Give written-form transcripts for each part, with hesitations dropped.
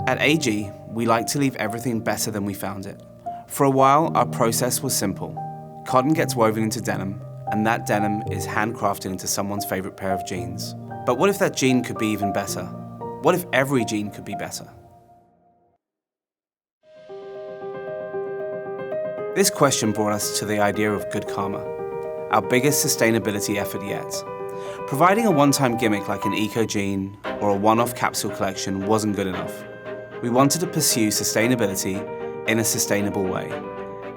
At AG, we like to leave everything better than we found it. For a while, our process was simple. Cotton gets woven into denim, and that denim is handcrafted into someone's favorite pair of jeans. But what if that jean could be even better? What if every jean could be better? This question brought us to the idea of Good Karma, our biggest sustainability effort yet. Providing a one-time gimmick like an eco jean or a one-off capsule collection wasn't good enough. We wanted to pursue sustainability in a sustainable way.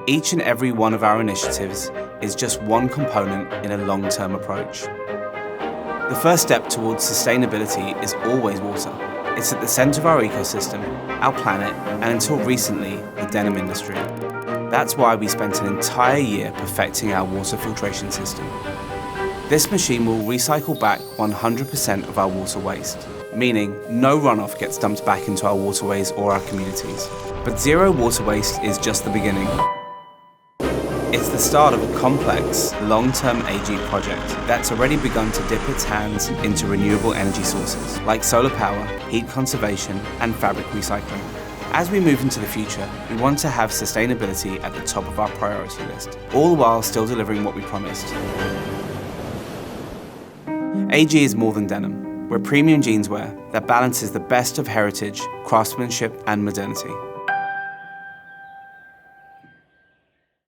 Each and every one of our initiatives is just one component in a long-term approach. The first step towards sustainability is always water. It's at the center of our ecosystem, our planet, and until recently, the denim industry. That's why we spent an entire year perfecting our water filtration system. This machine will recycle back 100% of our water waste, meaning no runoff gets dumped back into our waterways or our communities. But zero water waste is just the beginning. It's the start of a complex, long-term AG project that's already begun to dip its hands into renewable energy sources, like solar power, heat conservation, and fabric recycling. As we move into the future, we want to have sustainability at the top of our priority list, all the while still delivering what we promised. AG is more than denim. We're premium jeanswear that balances the best of heritage, craftsmanship, and modernity.